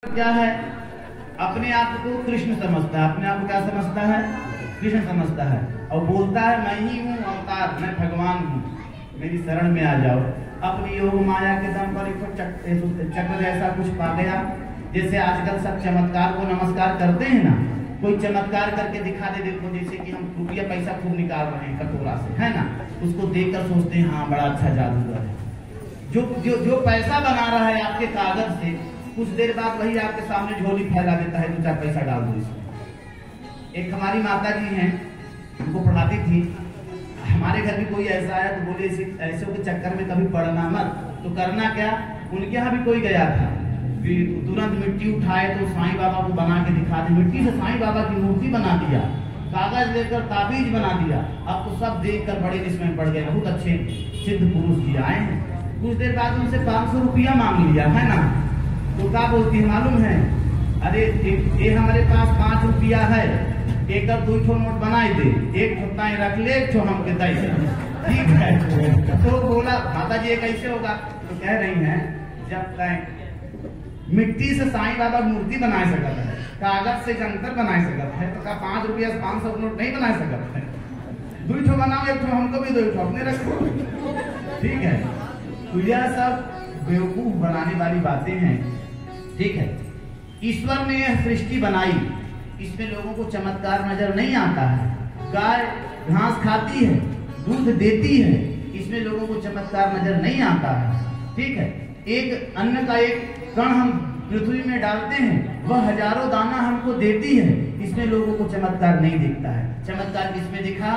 क्या है, अपने आप को कृष्ण समझता है, अपने आप को क्या समझता है, कृष्ण समझता है, और बोलता है मैं ही हूँ अवतार, मैं भगवान हूँ, मेरी शरण में आ जाओ। अपनी योग माया के दम पर एक चक्र जैसा कुछ पा गया। जैसे आजकल सब चमत्कार को नमस्कार करते हैं ना, कोई चमत्कार करके दिखा दे, देखो जैसे कि हम रुपया पैसा खूब निकाल रहे हैं कटोरा से, है ना, उसको देखकर सोचते हैं हाँ बड़ा अच्छा जादूगर है। जो पैसा बना रहा है आपके कागज से, कुछ देर बाद वही आपके सामने झोली फैला देता है, 2-4 पैसा डाल दो इसमें। एक हमारी माता जी हैं, उनको पढ़ाती थी, हमारे घर भी कोई ऐसा है तो बोले ऐसे के चक्कर में कभी पढ़ना मत। तो करना क्या, उनके यहाँ भी कोई गया था, तुरंत मिट्टी उठाए तो साईं बाबा को बना के दिखा दे, मिट्टी से साईं बाबा की मूर्ति बना दिया, कागज लेकर ताबीज बना दिया। अब तो सब देखकर बड़े विस्मय पड़ गए, बहुत अच्छे सिद्ध पुरुष जी आए हैं। कुछ देर बाद उनसे 500 रुपया मांग लिया, है ना, तो क्या बोलती है मालूम है, अरे ये हमारे पास 5 रुपया है, एक 2 नोट बनाई दे, एक ठोताई रख ले, एक हम के दे, ठीक है। तो बोला माता जी ये कैसे होगा, तो कह रही हैं जब तक मिट्टी से साईं बाबा मूर्ति बना सकता है, कागज से जंतर बना सकता है, तो क्या 5 रुपया से 500 नोट नहीं बना सकता है। 2 बनाओ, एक हमको भी 2 अपने रखो, ठीक है। तो यह सब बेवकूफ बनाने वाली बातें हैं, ठीक है। ईश्वर ने यह सृष्टि बनाई, इसमें लोगों को चमत्कार नजर नहीं आता है। गाय घास खाती है, दूध देती है, इसमें लोगों को चमत्कार नजर नहीं आता है, ठीक है। एक अन्न का एक कण हम पृथ्वी में डालते हैं, वह हजारों दाना हमको देती है, इसमें लोगों को चमत्कार नहीं दिखता है। चमत्कार किसमें दिखा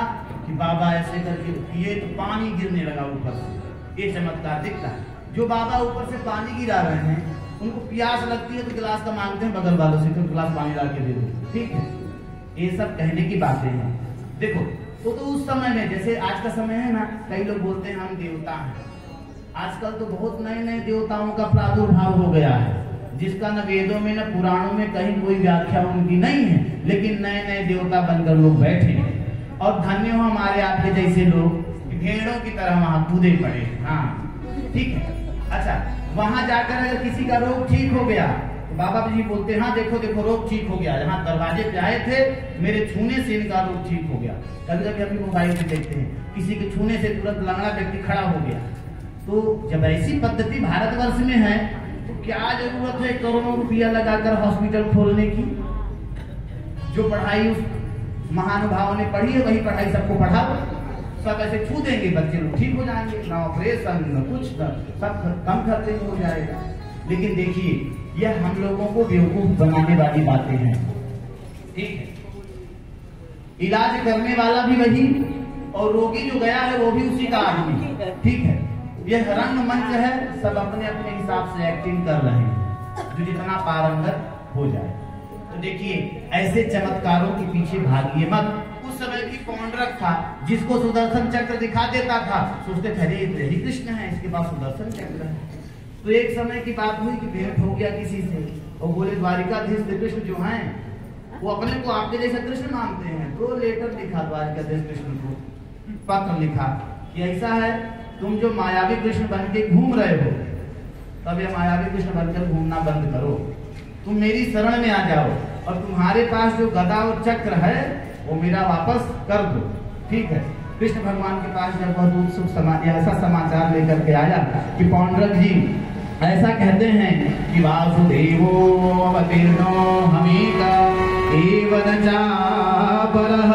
कि बाबा ऐसे करके ये तो पानी गिरने लगा ऊपर से, ये चमत्कार दिखता है। जो बाबा ऊपर से पानी गिरा रहे हैं, उनको प्यास लगती है तो गिलास का मांगते हैं बगल वालों से, तो गिलास पानी डाल के दे दो, ठीक है। ये सब कहने की बातें हैं। देखो तो उस समय में, जैसे आज का समय है ना, कई लोग बोलते हैं हम देवता हैं। आजकल तो बहुत नए देवताओं का प्रादुर्भाव हो गया है, जिसका न वेदों में न पुराणों में कहीं कोई व्याख्या उनकी नहीं है, लेकिन नए देवता बनकर लोग बैठे हैं। और धन्य हो हमारे आपके जैसे लोग, भेड़ों की तरह वहां कूदे पड़े, हाँ ठीक है। अच्छा, वहां जाकर अगर किसी का रोग ठीक हो गया तो बाबा जी बोलते हैं हाँ देखो देखो रोग ठीक हो गया, जहाँ दरवाजे पे आए थे मेरे छूने से इनका रोग ठीक हो गया। कभी कभी अपनी मोबाइल पे देखते हैं किसी के छूने से तुरंत लंगड़ा व्यक्ति खड़ा हो गया। तो जब ऐसी पद्धति भारतवर्ष में है तो क्या जरूरत है करोड़ों रुपया लगाकर हॉस्पिटल खोलने की। जो पढ़ाई उस महानुभावों ने पढ़ी है वही पढ़ाई सबको पढ़ाओ, सब ऐसे छू देंगे बच्चे लोग ठीक हो जाएंगे, ना ऑपरेशन न कुछ, सब कम खर्चे में हो जाएगा। लेकिन देखिए यह हम लोगों को बेवकूफ बनाने वाली बातें हैं, ठीक है। इलाज करने वाला भी वही और रोगी जो गया है वो भी उसी का आदमी, ठीक है। यह रंगमंच है, सब अपने अपने हिसाब से एक्टिंग कर रहे हैं, जो जितना पारंगत हो जाए। तो देखिए ऐसे चमत्कारों के पीछे भागिए मत। उस समय भी पौंड्रक था जिसको सुदर्शन चक्र दिखा देता था, सोचते थे अरे हरि कृष्ण है, इसके पास सुदर्शन चक्र है। तो एक समय की बात हुई कि भेंट हो गया किसी से, और बोले द्वारिकाधीश श्री कृष्ण जो हैं वो अपने को आपके जैसा कृष्ण मानते हैं। तो लेटर लिखा द्वारिकाधीश कृष्ण को, पत्र लिखा कि ऐसा है तुम जो मायावी कृष्ण बन के घूम रहे हो, तब ये मायावी कृष्ण बनकर घूमना बंद करो, तुम मेरी शरण में आ जाओ, और तुम्हारे पास जो गदा और चक्र है वो मेरा वापस कर दो, ठीक है। कृष्ण भगवान के पास जब बहुत उत्सुक ऐसा समाचार लेकर के आया कि पौंड्रक जी ऐसा कहते हैं कि वासुदेवो अवतीर्णो हमेका एवं चापरः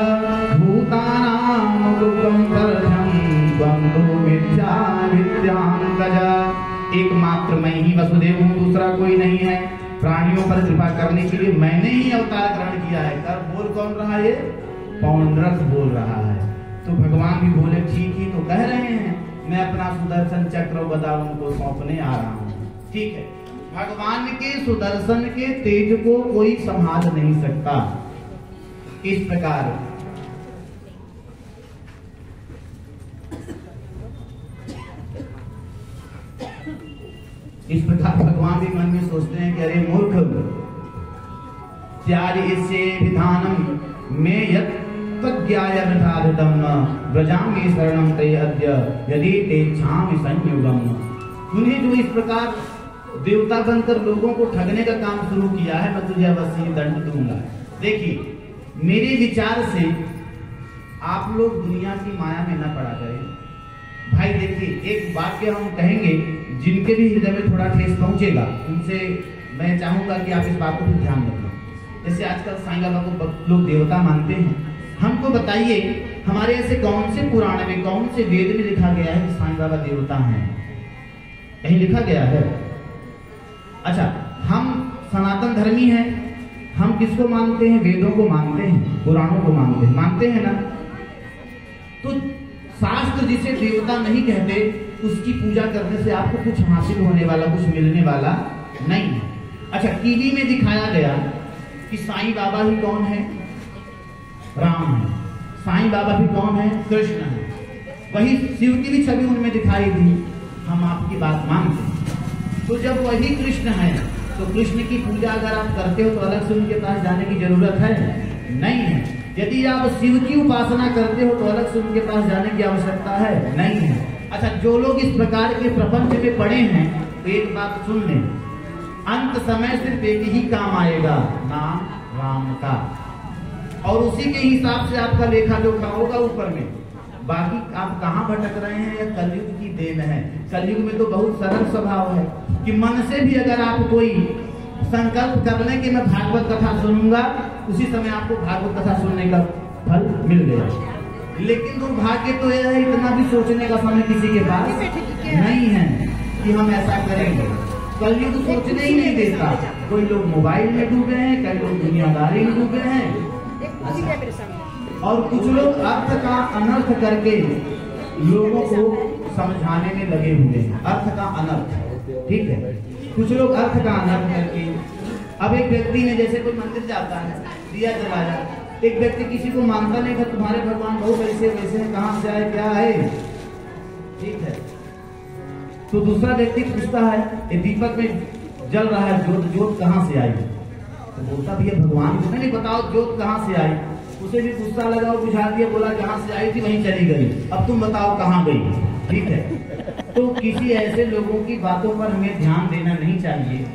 भूतानां दुर्गम परधम द्वंद्वो मिथ्या विद्यांतजा। एकमात्र मैं ही वसुदेव हूँ, दूसरा कोई नहीं है। प्राणियों पर कृपा करने के लिए मैंने ही अवतार ग्रहण किया है। कर बोल कौन रहा है, पौंड्रक बोल रहा है। तो भगवान भी बोले ठीक ही तो कह रहे हैं, मैं अपना सुदर्शन चक्र गदा उनको सौंपने आ रहा हूँ, ठीक है। भगवान के सुदर्शन के तेज को कोई संभाल नहीं सकता। इस प्रकार भगवान भी मन में सोचते हैं कि अरे मूर्ख, त्याज इससे विधानम में यत् तज्ञाय वृथाधृतम न व्रजामि शरणं ते अद्य यदि तेच्छामि संयुगम। उन्हें जो इस प्रकार देवता बनकर लोगों को ठगने का काम शुरू किया है, मैं तुझे अवश्य दंड दूंगा। देखिए, मेरे विचार से आप लोग दुनिया की माया में न पड़ा करें। भाई देखिए, एक वाक्य हम कहेंगे, जिनके भी हृदय में थोड़ा ठेस पहुंचेगा, उनसे मैं चाहूंगा कि आप इस बात को भी ध्यान रखें। जैसे आजकल साईं बाबा को लोग देवता मानते हैं, हमको बताइए हमारे ऐसे कौन से पुराण में, कौन से वेद में लिखा गया है कि साईं बाबा देवता हैं? कहीं लिखा गया है? अच्छा, हम सनातन धर्मी हैं, हम किसको मानते हैं? वेदों को मानते हैं, पुराणों को मानते हैं ना। तो शास्त्र जिसे देवता नहीं कहते, उसकी पूजा करने से आपको कुछ हासिल होने वाला, कुछ मिलने वाला नहीं है। अच्छा, टीवी में दिखाया गया कि साईं बाबा ही कौन है? राम है। साईं बाबा भी कौन है? कृष्ण है। वही शिव की भी छवि उनमें दिखाई दी। हम आपकी बात मानते हैं। तो जब वही कृष्ण है, तो कृष्ण की पूजा अगर आप करते हो तो अलग से उनके पास जाने की जरूरत है? नहीं है। यदि आप शिव की उपासना करते हो तो अलग से उनके पास जाने की आवश्यकता है? नहीं है। अच्छा, जो लोग इस प्रकार के प्रपंच में पड़े हैं, तो एक बात सुन लें, अंत समय सिर्फ एक ही काम आएगा, नाम राम का, और उसी के हिसाब से आपका लेखा जोखा होगा ऊपर में। बाकी आप कहाँ भटक रहे हैं, यह कलयुग की देन है। कलयुग में तो बहुत सरल स्वभाव है कि मन से भी अगर आप कोई संकल्प कर लें कि मैं भागवत कथा सुनूंगा, उसी समय आपको भागवत कथा सुनने का फल मिल गया। लेकिन दुर्भाग्य तो यह है, इतना भी सोचने का समय किसी के पास नहीं है कि हम ऐसा करेंगे। कलयुग सोचने ही नहीं देता। कोई लोग मोबाइल में डूबे हैं, कई लोग दुनियादारी में डूबे हैं, और कुछ लोग अर्थ का अनर्थ करके लोगों को समझाने में लगे हुए हैं। अर्थ का अनर्थ, ठीक है, कुछ लोग अर्थ का अनर्थ करके। अब एक व्यक्ति ने, जैसे कोई मंदिर जाता है, दिया जलाया, एक व्यक्ति किसी को मानता नहीं था, तुम्हारे भगवान बहुत ऐसे वैसे हैं, कहाँ से आए, क्या है, ठीक है। तो दूसरा व्यक्ति पूछता है, ये दीपक में जल रहा है ज्योत, ज्योत कहाँ से आई? तो बोलता भैया भगवान को नहीं बताओ ज्योत कहाँ से आई। उसे भी गुस्सा लगा और बुझा दिया, बोला जहाँ से आई थी वहीं चली गई, अब तुम बताओ कहाँ गई, ठीक है। तो किसी ऐसे लोगों की बातों पर हमें ध्यान देना नहीं चाहिए